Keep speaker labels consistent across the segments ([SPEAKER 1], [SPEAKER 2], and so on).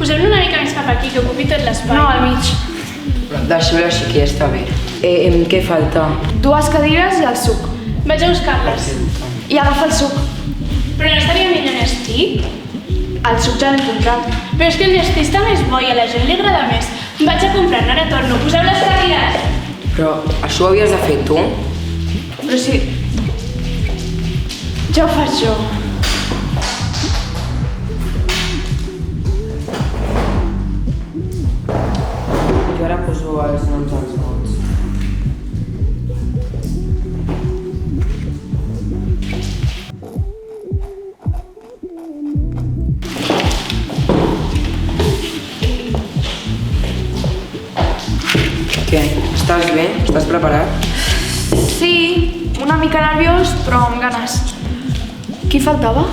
[SPEAKER 1] Posem-lo una mica més cap aquí, que ocupi tot l'espai.
[SPEAKER 2] No, al mig.
[SPEAKER 3] Deixeu-lo així, que ja està bé. Què falta?
[SPEAKER 2] 2 cadires i el suc.
[SPEAKER 1] Vaig a buscar-les.
[SPEAKER 2] I agafa el suc.
[SPEAKER 1] Però no estaria millor Nestí?
[SPEAKER 2] El suc ja l'he comprat.
[SPEAKER 1] Però és que el Nestí està més bo i a la gent li agrada més. Vaig a comprar-ne, ara torno. Poseu les cadires.
[SPEAKER 3] Però això ho havies de fer tu?
[SPEAKER 2] Però sí... Ja ho faig jo.
[SPEAKER 3] Jo ara poso els noms dels mots. Què? Estàs bé? Estàs preparat?
[SPEAKER 2] Sí, una mica nerviós, però amb ganes. Qui faltava?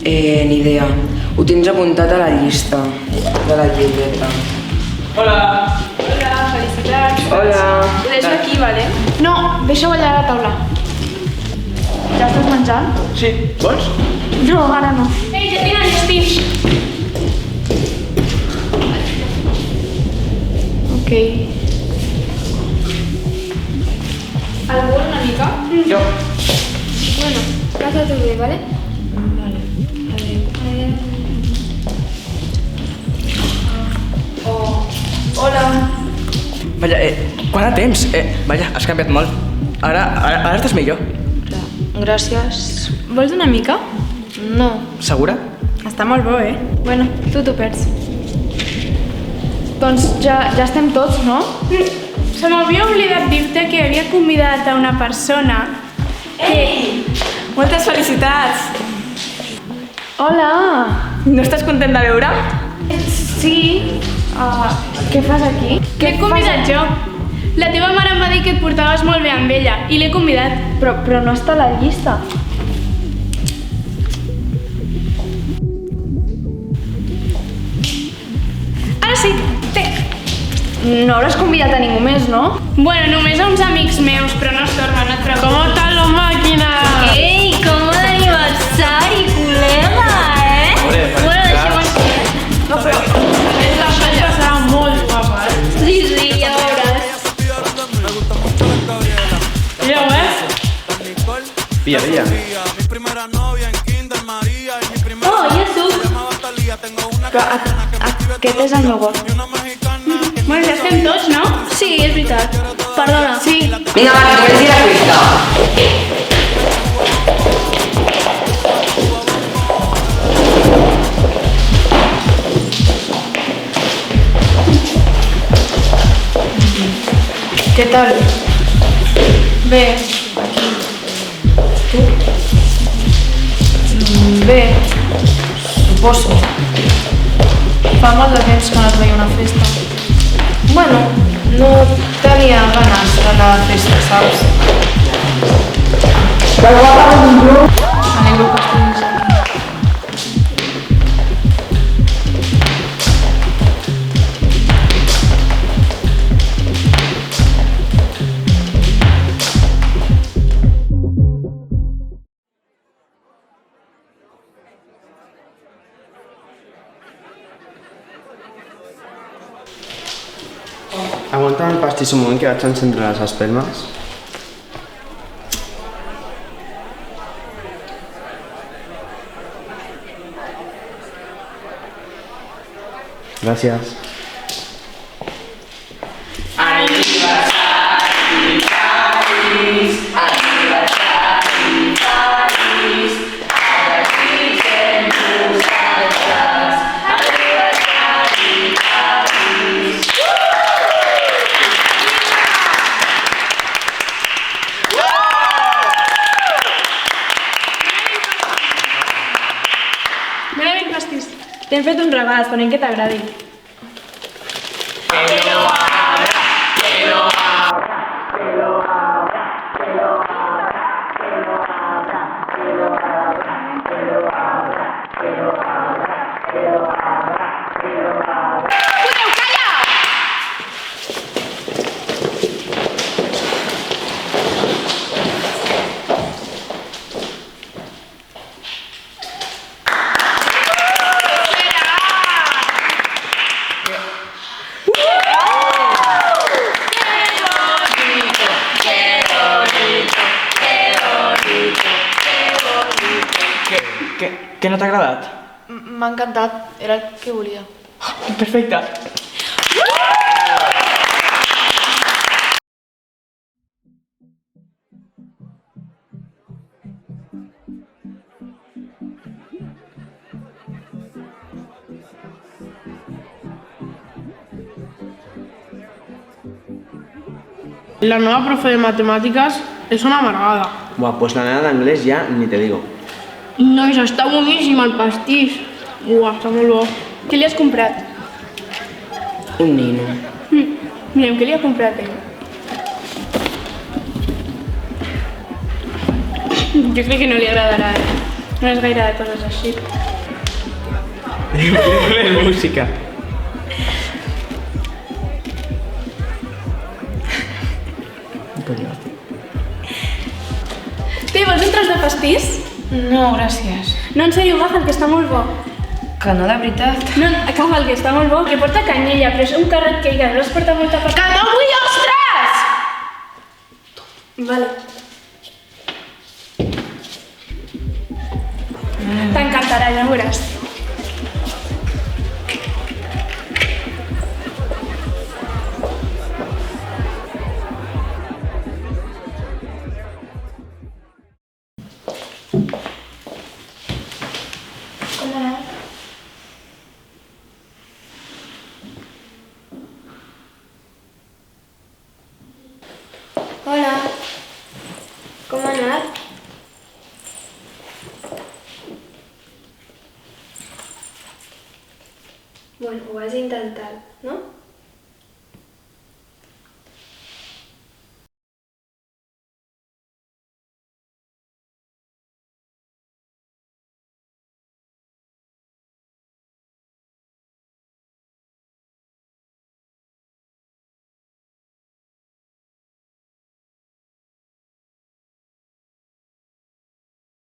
[SPEAKER 3] Ni idea. Ho tens apuntat a la llista de la llibreta.
[SPEAKER 4] Hola!
[SPEAKER 2] Hola, felicitats.
[SPEAKER 3] Hola!
[SPEAKER 2] Ho deixo aquí, vale? No, deixa-ho allà a la taula. Ja estàs menjant?
[SPEAKER 4] Sí, vols?
[SPEAKER 2] No, ara no.
[SPEAKER 1] Ei, ja tinc el Nestí.
[SPEAKER 2] Ok. ¿Algo una mica?
[SPEAKER 4] Jo.
[SPEAKER 5] Bueno, pásate bien, ¿vale?
[SPEAKER 2] Vale. Oh. Hola.
[SPEAKER 4] Vaja, quant de temps? Vaja, has canviat molt. Ara estàs millor.
[SPEAKER 2] Gràcies. Vols una mica?
[SPEAKER 5] No.
[SPEAKER 4] Segura?
[SPEAKER 2] Està molt bo, Bueno, tu t'ho perds. Doncs ja estem tots, no?
[SPEAKER 1] Se m'havia oblidat dir-te que havia convidat a una persona.
[SPEAKER 2] Ei! Moltes felicitats! Hola! No estàs content de veure'm? Sí. Què fas aquí?
[SPEAKER 1] L'he convidat jo. La teva mare em va dir que et portaves molt bé amb ella i l'he convidat.
[SPEAKER 2] Però no està a la llista.
[SPEAKER 1] Ara sí, té.
[SPEAKER 2] No hauràs convidat a ningú més, no?
[SPEAKER 1] Bueno, només a uns amics meus, però no es torna, no et preocupis.
[SPEAKER 6] ¿Cómo están los máquinas?
[SPEAKER 5] ¡Ey! ¿Cómo de aniversario, culema,
[SPEAKER 4] Hombre,
[SPEAKER 5] Bueno, deixem així.
[SPEAKER 2] No, però...
[SPEAKER 6] La fecha será muy guapa, ¿eh?
[SPEAKER 5] Sí, sí, ja veuràs.
[SPEAKER 6] ¿Ya ves?
[SPEAKER 4] Pilla, pilla.
[SPEAKER 5] Oh, ja suc.
[SPEAKER 2] Però aquest és el meu got.
[SPEAKER 1] Bueno, ja estem tots, no?
[SPEAKER 5] Sí, és veritat. Perdona.
[SPEAKER 2] Sí.
[SPEAKER 3] Vinga, va, que comenci la festa.
[SPEAKER 2] Què tal? Bé, aquí. Tu? Bé, suposo. Fa molt de temps que no et veia una festa. Bueno, no tenia ganes d'anar a la festa, saps? Alegro que estiguis aquí.
[SPEAKER 7] Aguanta el pastís un moment que vaig encendre les espelmes. Gràcies.
[SPEAKER 1] Mira ben pastís.
[SPEAKER 2] T'hem fet un regal, esperem que t'agradi.
[SPEAKER 4] Què no t'ha agradat?
[SPEAKER 2] M'ha encantat, era el que volia.
[SPEAKER 4] Perfecte.
[SPEAKER 6] La nueva profe de matemáticas es una amargada.
[SPEAKER 7] Buah, pues la nena d'anglès ja ni te digo.
[SPEAKER 5] Nois, està boníssim el pastís.
[SPEAKER 6] Uah, està molt bo.
[SPEAKER 1] Què li has comprat?
[SPEAKER 3] Un nino.
[SPEAKER 1] Mirem què li ha comprat ell. Jo crec que no li agradarà, No és gaire de coses així.
[SPEAKER 7] És música.
[SPEAKER 1] Té, vols un tros de pastís?
[SPEAKER 2] No, gràcies.
[SPEAKER 1] No, en sèrio, agafa'l, que està molt bo.
[SPEAKER 2] Que no, de veritat.
[SPEAKER 1] No, agafa'l, que està molt bo, que porta canyella, però és un carret que no es porta molta part.
[SPEAKER 2] Que no vull ostres!
[SPEAKER 1] Vale. T'encantarà, ja ho veuràs.
[SPEAKER 5] Hola. Com ha anat? Bueno, ho has intentat, no?